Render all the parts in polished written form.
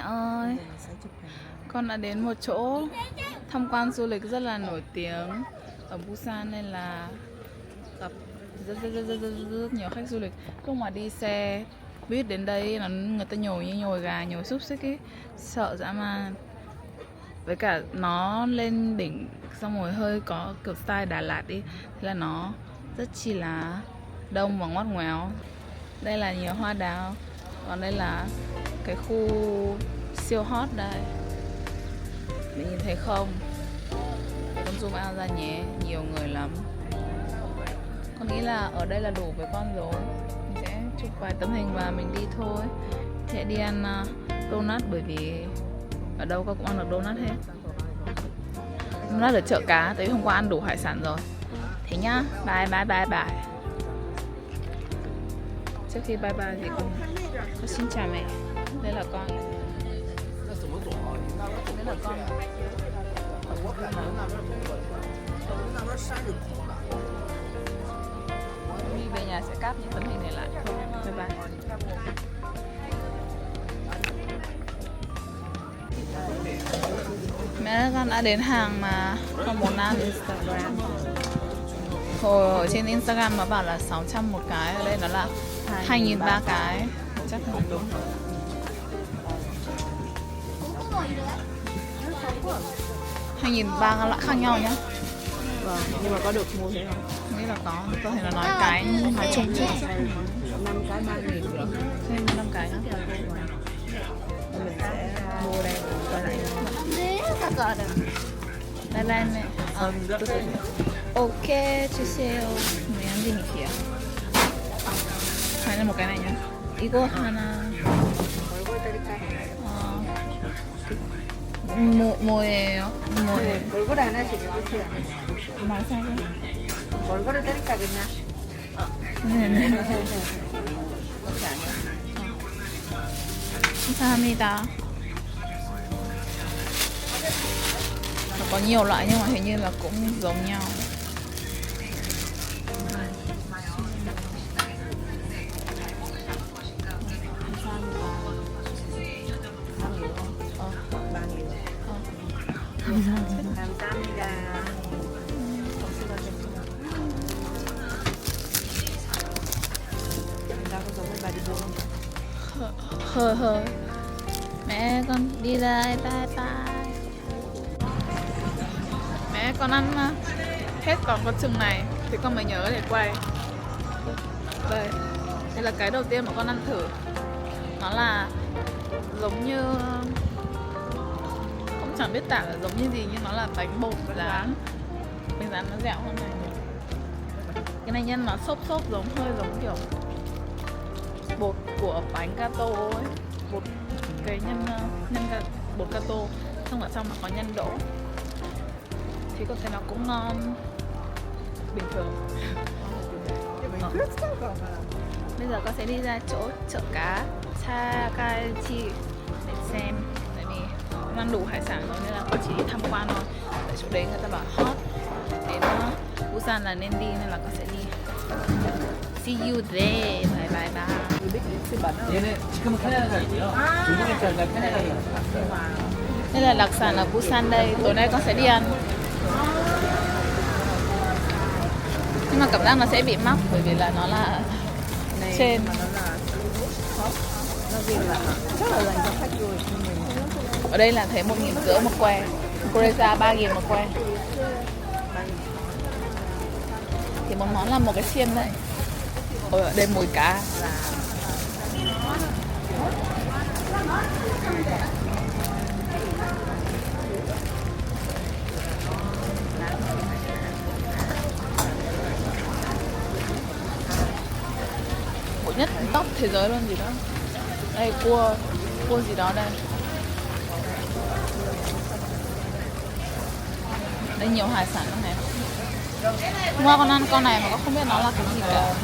ơi, con đã đến một chỗ tham quan du lịch rất là nổi tiếng ở Busan nên là gặp rất nhiều khách du lịch. Lúc mà đi xe buýt đến đây là người ta nhồi như nhồi gà, nhồi xúc xích ấy, sợ dã man. Với cả nó lên đỉnh xong rồi hơi có kiểu style Đà Lạt đi, thế là nó rất chi là đông và ngoắt ngoéo. Đây là nhiều hoa đào, còn đây là cái khu siêu hot đây. Mình nhìn thấy không? Con zoom out ra nhé, nhiều người lắm. Con nghĩ là ở đây là đủ với con rồi. Mình sẽ chụp vài tấm hình và mình đi thôi. Sẽ đi ăn donut bởi vì ở đâu con cũng ăn được donut hết. Donut ở chợ cá, tại vì hôm qua ăn đủ hải sản rồi. Thế nhá, bye. Trước khi bye bye thì con xin chào mẹ. Đây là con. Đây là con. Đi về nhà sẽ cáp những tấm hình này lại. Bye bye. Mẹ con đã đến hàng mà con muốn ăn. Hồi ở trên Instagram nó bảo là 600 một cái, ở đây nó là 2.300 cái. Chắc không đúng. 2.300 loại khác nhau nhá. Vâng, nhưng mà có được mua thế không? Nghĩ là có thể là nói cái nói chung chứ. 5 cái 3.000 được. Thêm 5 cái nữa. Mình sẽ mua đây quay lại. Bye bye mẹ. Ok, 주세요. 왜 안 되니까? 하나 một cái này nhá. 이거 하나. 뭐예요? 얼굴 하나씩 주세요. 마사지. 얼굴을 드릴까 그냥? 네네. 감사합니다. Có nhiều loại nhưng mà hình như là cũng giống nhau. 감사합니다. Hơi mẹ con đi đây, bye. Mẹ con ăn hết còn có chừng này thì con mới nhớ để quay. Đây là cái đầu tiên mà con ăn thử. Nó là giống như, cũng chẳng biết tả là giống như gì, nhưng nó là bánh bột rán. Bánh rán nó dẻo hơn này. Cái này nhân nó xốp giống, hơi giống kiểu bột của bánh gato ấy, bột cái bột gato, xong ở trong nó có nhân đỗ, thì con thấy nó cũng ngon bình thường. Bây giờ con sẽ đi ra chỗ chợ cá Chagachi để xem, tại vì con ăn đủ hải sản rồi nên là con chỉ đi tham quan thôi. Tại chỗ đấy người ta bảo hot, đến Busan là nên đi nên là con sẽ đi. See you there. Bye. 얘는 지금은 캐나다 있고요. 중국인짜리가 캐나다에 왔어요. Đây là đặc sản ở Busan đây. Tối nay con sẽ đi ăn. Nhưng mà cảm giác nó sẽ bị mắc bởi vì là nó là trên. chắc là dành cho khách rồi. Ở đây là thấy 1.500 một que. Korea 3.000 một que. Thì một món là một cái xiên đấy. Ở đây mùi cá. Bụi nhất top thế giới luôn gì đó. Đây cua gì đó đây. Đây nhiều hải sản lắm này. Hôm qua con ăn con này mà con không biết nó là cái gì cả.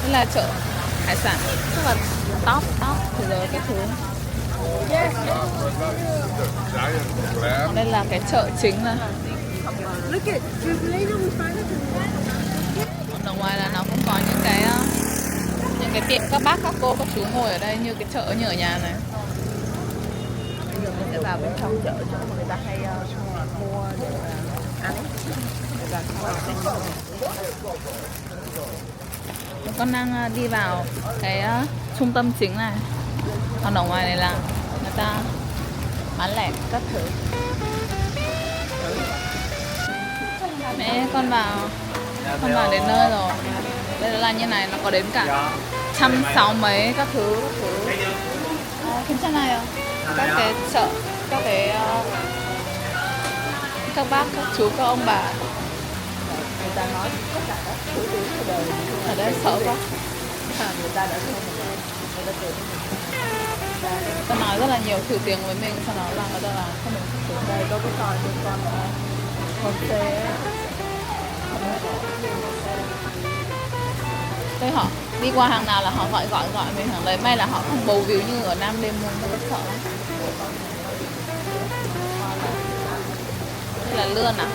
Đây là chợ hải sản, rất là top thế giới cái thứ. Đây là cái chợ chính này. tiện các bác các cô các chú ngồi ở đây như cái chợ như ở nhà này. Bây giờ mình sẽ vào bên trong chợ chỗ mà người ta hay mua để ăn. Để vào trong vào Con đang đi vào cái trung tâm chính này. Còn ở ngoài này là người ta bán lẻ các thứ. Mẹ con vào đến nơi rồi. Đây là như này, nó có đến cả 160 mấy các thứ. 괜찮아요. Các cái chợ, các bác, các chú, các ông bà. người ta nói tất cả các thứ tiếng của đời Ở đây sợ quá. người ta đã không người ta kể Ta nói rất là nhiều thứ tiếng với mình, sau đó là người ta là không được tiếng. đây có cái trò bên con Jose Đây họ đi qua hàng nào là họ gọi mình hàng đấy. May là họ không bầu víu như ở Nam Đêm Môn, rất sợ lắm. Đây là lươn à?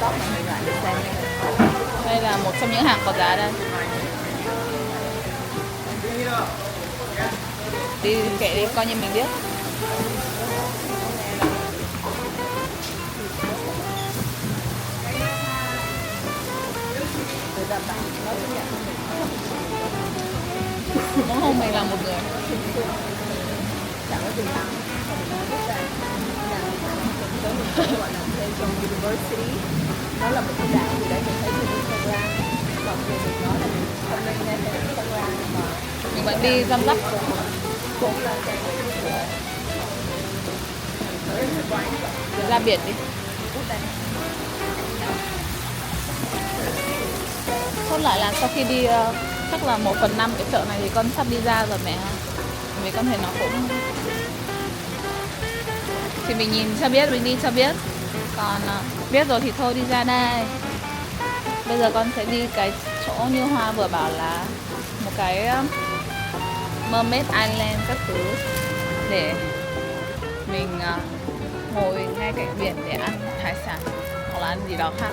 stop mà người lại để xem. Đây là một trong những hàng có giá đây. Đi kệ đi, coi như mình biết. Đúng không, mình là một người. Chẳng có gì lắm. Gọi là thuê trong university. Nó là một cái dạng gì đấy mình thấy trên Instagram. Còn người mình nói là mình không nên nghe trên Instagram mà Mình vẫn đi răm rắp cũng là cái ra biển đi. Chốt lại là sau khi đi chắc là 1/5 cái chợ này thì con sắp đi ra rồi mẹ. Vì con thấy nó cũng thì mình nhìn cho biết, mình đi cho biết. Còn biết rồi thì thôi đi ra đây. Bây giờ con sẽ đi cái chỗ như Hoa vừa bảo là một cái Mermaid Island các thứ để mình ngồi ngay cạnh biển để ăn hải sản hoặc là ăn gì đó khác.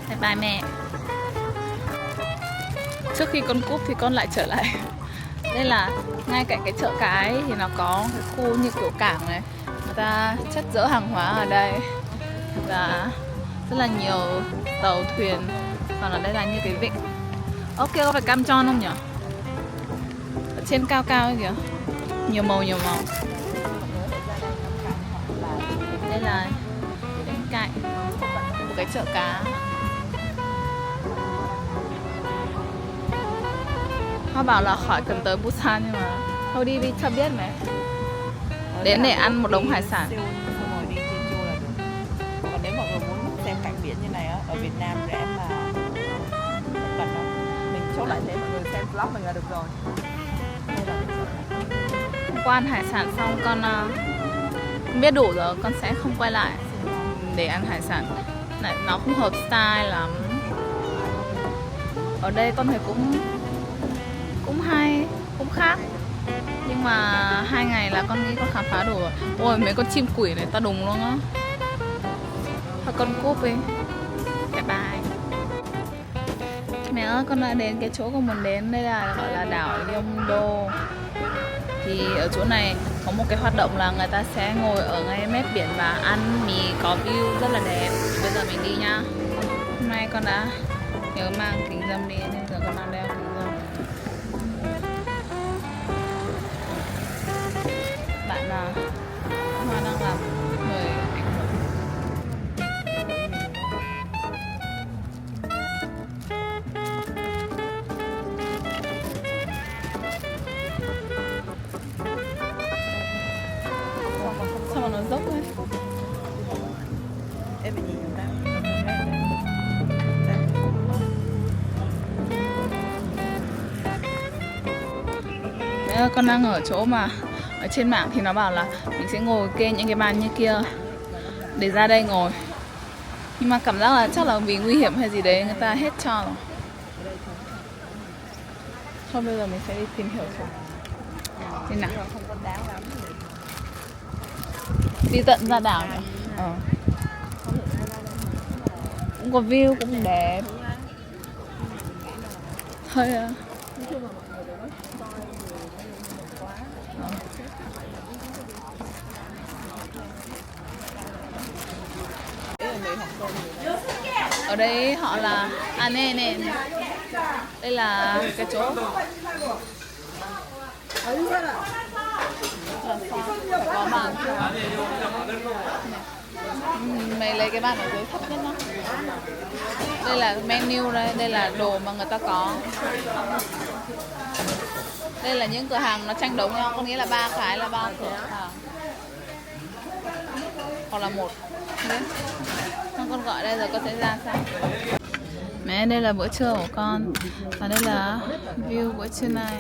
Bye bye mẹ. Trước khi con cúp thì con lại trở lại. Đây là ngay cạnh cái chợ cái thì nó có cái khu như kiểu cảng này. Người ta chất dỡ hàng hóa ở đây và rất là nhiều tàu thuyền. Còn ở đây là như cái vịnh. Ok, có phải cam tròn không nhỉ? Ở trên cao cao kìa. Nhiều màu. Đây là bên cạnh một cái chợ cá. Họ bảo là khỏi cần tới Busan nhưng mà thôi đi cho biết mẹ. Đến để ăn một đống hải sản. xong rồi đi Jeju là được. Còn nếu mọi người muốn xem cảnh biển như này á, ở Việt Nam rẻ mà không cần đâu. Mình chốt lại thế mọi người xem vlog mình là được rồi. Hôm qua ăn hải sản xong con không biết đủ rồi, con sẽ không quay lại để ăn hải sản. Này, nó không hợp style lắm. Ở đây con thấy cũng hay, cũng khác. Nhưng mà 2 ngày là con nghĩ con khám phá đủ rồi. Ôi mấy con chim quỷ này to đùng luôn á. Thôi con cúp đi. Bye bye. Mẹ ơi, con đã đến cái chỗ con muốn đến. Đây là gọi là đảo Yeongdo. Thì ở chỗ này có một cái hoạt động là người ta sẽ ngồi ở ngay mép biển và ăn mì có view rất là đẹp. Bây giờ mình đi nha. Hôm nay con đã nhớ mang kính râm đi nên giờ con đang đeo kính râm. Bạn là Hoa đang làm người ảnh hưởng. Sao mà nó dốc ấy? Em phải nhìn người ta. Đấy, con đang ở chỗ mà ở trên mạng thì nó bảo là mình sẽ ngồi kê những cái bàn như kia để ra đây ngồi. Nhưng mà cảm giác là chắc là vì nguy hiểm hay gì đấy người ta hết cho rồi. Thôi bây giờ mình sẽ đi tìm hiểu xem. Thế nào? Không có đáng lắm. Đi tận ra đảo nhỉ? Cũng có view cũng đẹp. Thôi à. Ở đây họ là nè nè, đây là cái chỗ có bàn. Mày lấy cái bàn ở dưới thấp nhất đó. Đây là menu đây, đây là đồ mà người ta có. Đây là những cửa hàng nó tranh đấu nhau, có nghĩa là 3 cái là 3 cửa hàng hoặc là một. Con gọi đây rồi con sẽ ra sao? Mẹ, đây là bữa trưa của con và đây là view bữa trưa này.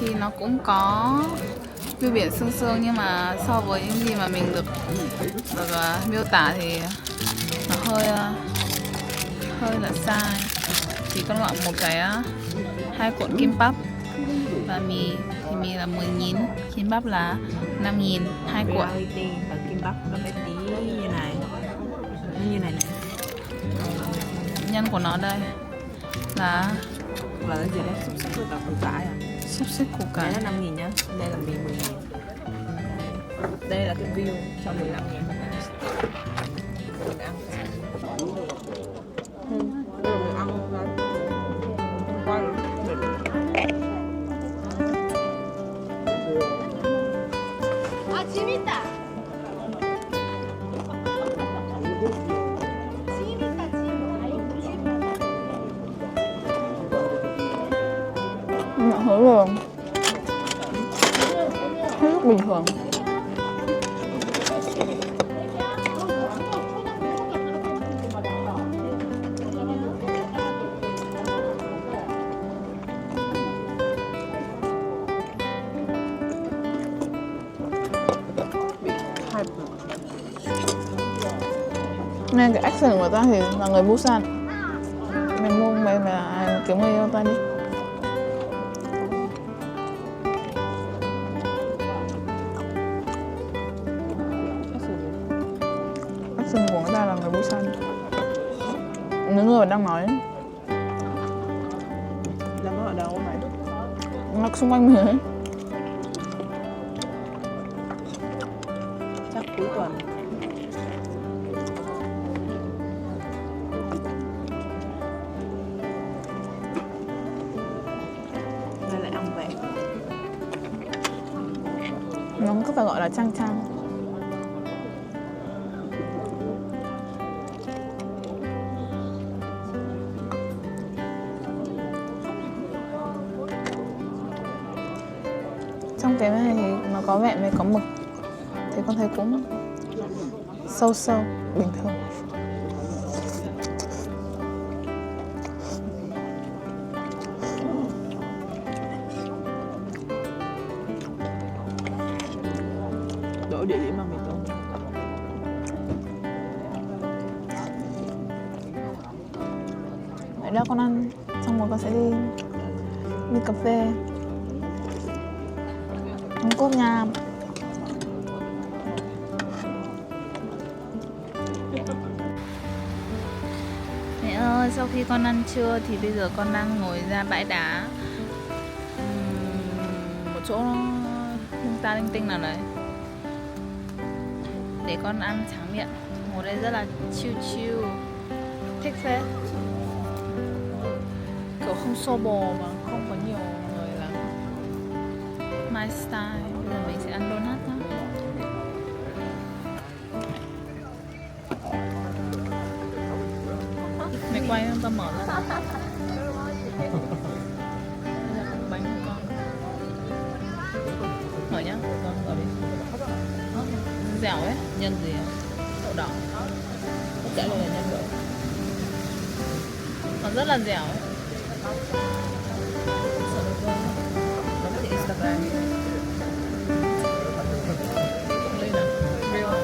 Thì nó cũng có view biển sương sương, nhưng mà so với những gì mà mình được miêu tả thì nó hơi là sai. Thì con gọi một cái 2 cuộn kim bắp và mì, thì mì là 10.000, kim bắp là 5.000, 2 cuộn. Và kim bắp nó bé tí như này, như này này. Nhân của nó đây là cái gì đấy, xúc xích với cả củ cải à? xúc xích củ cải. Đây là 5.000 nhá, đây là mì 10.000. Đây là cái view cho 15.000. Mình ăn 재밌다. Thử rồi, thấy rất bình thường. Nên cái accent của người ta thì là người Busan. Mình mua mày là kiểu người yêu ta đi. Accent của người ta là người Busan. Những người đang nói đang ở đâu mày? nó xung quanh mình ấy. Chắc cuối tuần. Đây lại ăn vẹn. Nó cứ phải gọi là trang trang. Trong cái này thì nó có vẹn với có mực, thì con thấy cũng sâu sâu bình thường. Đổi địa điểm mà mình tốn. Vậy đó con ăn xong rồi con sẽ đi cà phê uống cốc nha. Mẹ ơi, sau khi con ăn trưa thì bây giờ con đang ngồi ra bãi đá, một chỗ linh ta linh tinh nào đấy, để con ăn tráng miệng. Ngồi đây rất là chill chill, thích phết, kiểu không xô bồ mà không có nhiều người lắm. My style. Bây giờ mình sẽ ăn donut nhá. Mày quay không, tao mở ra. Đây là bánh của con. Mở nhá, con mở đi. Dẻo ấy, nhân gì à? Đậu đỏ. Tất cả đều là nhân đậu. Còn rất là dẻo ấy. Nó có thể Instagram. Đây nè, real.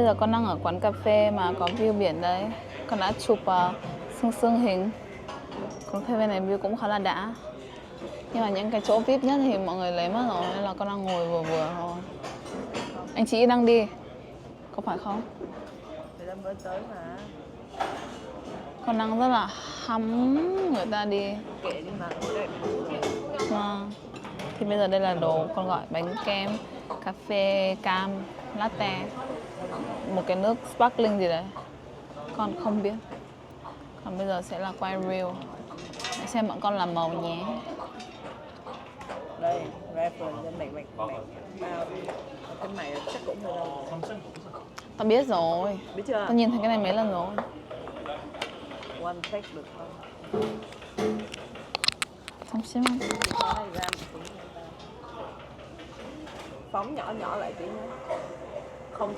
bây giờ con đang ở quán cà phê mà có view biển đấy. Con đã chụp sương hình. Quán cà phê này view cũng khá là đã. Nhưng mà những cái chỗ VIP nhất thì mọi người lấy mất rồi, nên là con đang ngồi vừa vừa thôi. Anh chị đang đi, có phải không? Người ta mới tới mà. Con đang rất là hắm người ta đi. Kệ đi mà, đẹp. Vâng. Thì bây giờ đây là đồ con gọi bánh kem, cà phê, cam, latte, một cái nước sparkling gì đấy. Con không biết. Còn bây giờ sẽ là quay reel. Để xem bọn con làm màu nhé. Đây, reference cho mày bao cái mày chắc cũng hơi đâu. Tao biết rồi. Biết chưa? Tao nhìn thấy cái này mấy lần rồi. One take được không? Không xem không? Phóng nhỏ nhỏ lại tí nữa. 0.8.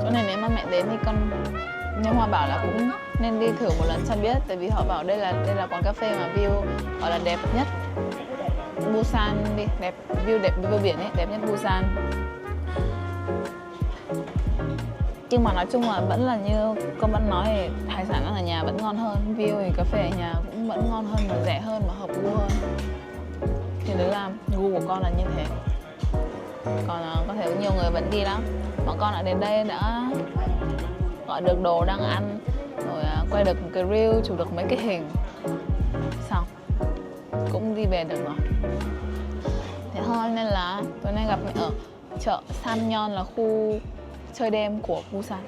Chỗ này nếu mà mẹ đến thì con, nhưng Hoa bảo là cũng nên đi thử một lần cho biết, tại vì họ bảo đây là quán cà phê mà view gọi là đẹp nhất Busan đi, đẹp view đẹp view biển ấy, đẹp nhất Busan. Nhưng mà nói chung là vẫn là như con vẫn nói thì hải sản ăn ở nhà vẫn ngon hơn, view thì cà phê ở nhà cũng vẫn ngon hơn mà rẻ hơn mà hợp gu hơn. Thì đấy là gu của con là như thế. Còn có thể nhiều người vẫn đi lắm. Bọn con đã đến đây đã gọi được đồ đang ăn, rồi quay được một cái reel, chụp được mấy cái hình, xong cũng đi về được rồi. Thế thôi nên là tối nay gặp mẹ ở chợ Samyeon, là khu chơi đêm của Busan.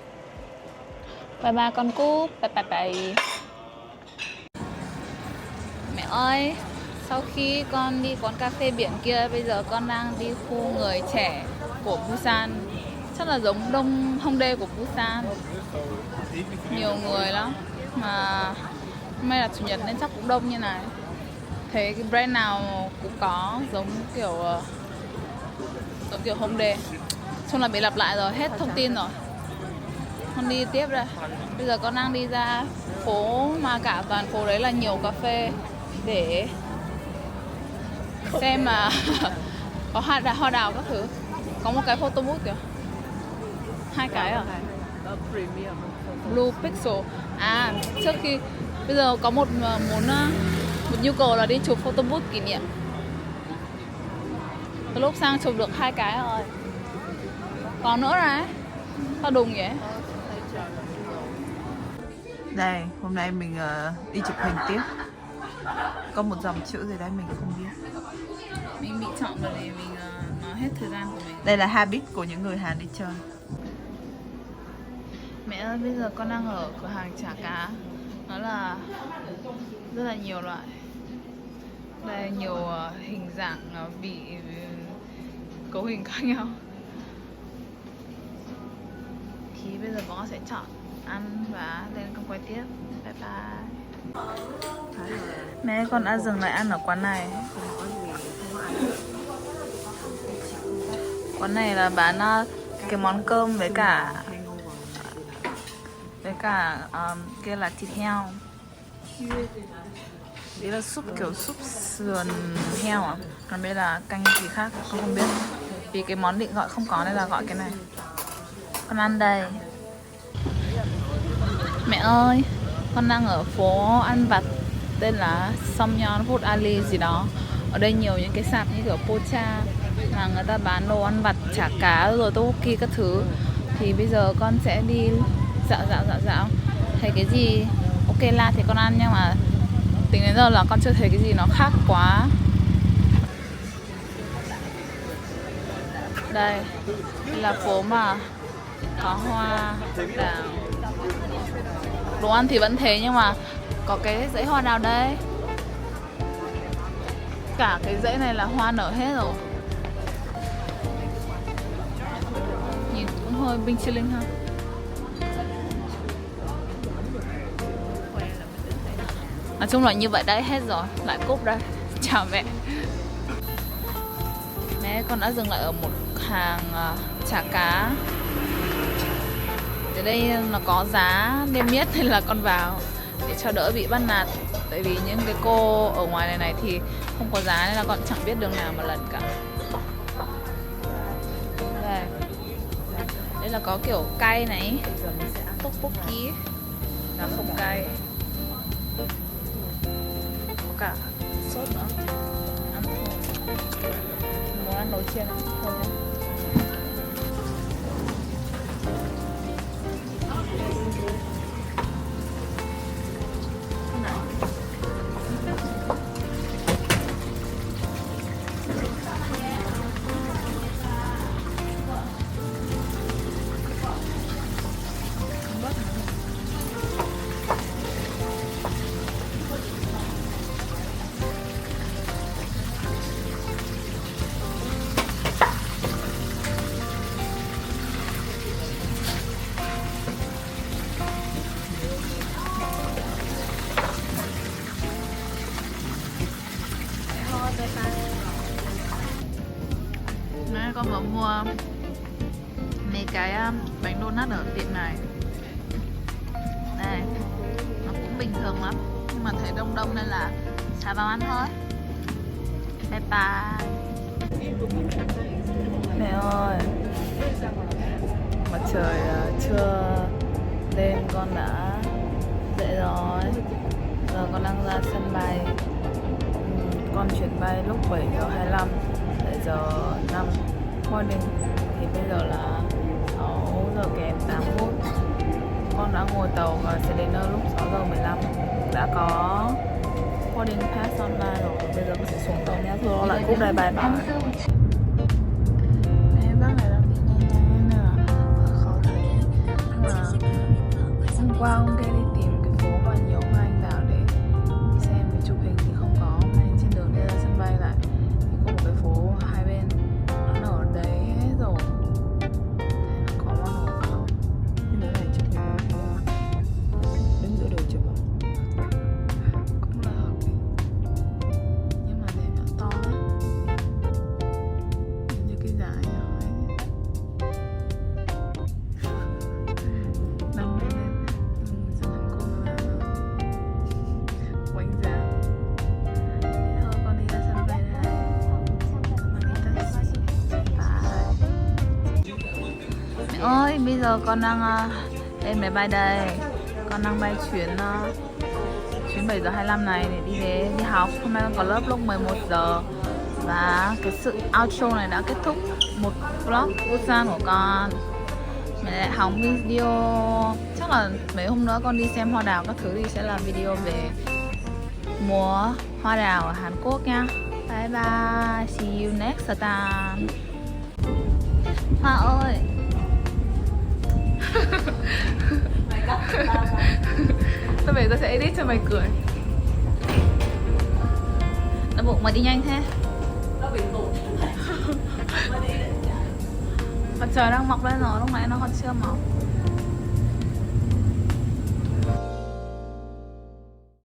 Bye bye con Cúp, bye bye bye. Mẹ ơi, sau khi con đi quán cà phê biển kia, bây giờ con đang đi khu người trẻ của Busan. Chắc là giống Đông Hongdae của Busan. Nhiều người lắm. Mà hôm nay là chủ nhật nên chắc cũng đông như này. Thấy cái brand nào cũng có giống kiểu Hongdae. Chung là bị lặp lại rồi, hết thông tin rồi. Con đi tiếp đây. Bây giờ con đang đi ra phố mà cả toàn phố đấy là nhiều cà phê để xem mà có hoa đào các thứ. Có một cái photo booth kìa. 2 cái à? Blue Pixel. À, trước khi bây giờ có một nhu cầu là đi chụp photo booth kỷ niệm. Từ lúc sang chụp được 2 cái rồi. Còn nữa đấy. Sao đùng vậy? Đây, hôm nay mình đi chụp hình tiếp. Có một dòng chữ gì đấy mình không biết. Mình bị chọn bởi vì mình nói hết thời gian của mình. Đây là habit của những người Hàn đi chơi. Mẹ ơi, bây giờ con đang ở cửa hàng chả cá. Nó là rất là nhiều loại. Đây nhiều hình dạng vị cấu hình khác nhau. Thì bây giờ bọn con sẽ chọn ăn và lên con quay tiếp. Bye bye. Mẹ con đã dừng lại ăn ở quán này. Quán này là bán cái món cơm với cả kia là thịt heo. Đấy là súp kiểu súp sườn heo à? Còn đây là canh gì khác con không biết. Vì cái món định gọi không có nên là gọi cái này. Con ăn đây. Mẹ ơi, con đang ở phố ăn vặt tên là Samyeon Food Alley gì đó. Ở đây nhiều những cái sạp như kiểu pocha mà người ta bán đồ ăn vặt, chả cá rồi tteokbokki các thứ. Thì bây giờ con sẽ đi dạo. Thấy cái gì ok la thì con ăn, nhưng mà tính đến giờ là con chưa thấy cái gì nó khác quá. Đây là phố mà có hoa đào. Đồ ăn thì vẫn thế nhưng mà có cái dãy hoa đào đây. Cả cái dãy này là hoa nở hết rồi. Nhìn cũng hơi binh chi linh ha. Nói chung là như vậy đấy, hết rồi. Lại cúp đây. Chào mẹ. Mẹ con đã dừng lại ở một hàng chả cá. Ở đây nó có giá niêm yết nên là con vào để cho đỡ bị bắt nạt. Tại vì những cái cô ở ngoài này thì không có giá nên là con chẳng biết đường nào mà lần cả. Đây. Đây là có kiểu cay này, tteokbokki là không cay. Có cả sốt nữa. Ăn thôi. Muốn ăn nồi chiên không? Thôi nhé. Nãy con vừa mua mấy cái bánh donut ở tiệm này. Đây, nó cũng bình thường lắm, nhưng mà thấy đông đông nên là xả vào ăn thôi. Bye bye. Mẹ ơi, mặt trời chưa lên con đã dậy rồi. Giờ con đang ra sân bay. Con chuyến bay lúc 7:25, 7:05 morning. Thì bây giờ là 6 giờ kém 8 phút. Con đã ngồi tàu và sẽ đến nơi lúc 6:15. Đã có boarding pass online rồi. Bây giờ con sẽ xuống tàu nhé. Rồi lại cúp đây, bye bye. Em bác này đang đi nhanh nhanh nên là khó thấy. Nhưng mà hôm qua ông kia đi tìm cái phố mà nhiều hoa anh đào để xem để chụp hình thì không có. Nên trên đường đi ra sân bay lại thì có một cái phố hai bên nó nở đấy hết rồi. Thế nó có món nổi không? Nhưng mà này chụp hình đứng giữa đường chụp à? Cũng là hợp lý. Nhưng mà đây nó to lắm. Như cái giá nhỏ ấy. Nâng lên cho thằng cô là quanh giá. Thế thôi con đi ra sân bay đây. Con đi taxi. Bye. Mẹ ơi, bây giờ con đang lên máy bay đây. Con đang bay chuyến 7:25 này để đi học. Hôm nay con có lớp lúc 11 giờ. Và cái sự outro này đã kết thúc một vlog Busan của con. Mẹ lại hóng video. Chắc là mấy hôm nữa con đi xem hoa đào các thứ thì sẽ làm video về mùa hoa đào ở Hàn Quốc nha. Bye bye. See you next time. Hoa ơi. Tao về tao sẽ edit cho mày cười. Đau bụng mày đi nhanh thế. Mặt trời đang mọc lên rồi, lúc nãy nó còn chưa mọc.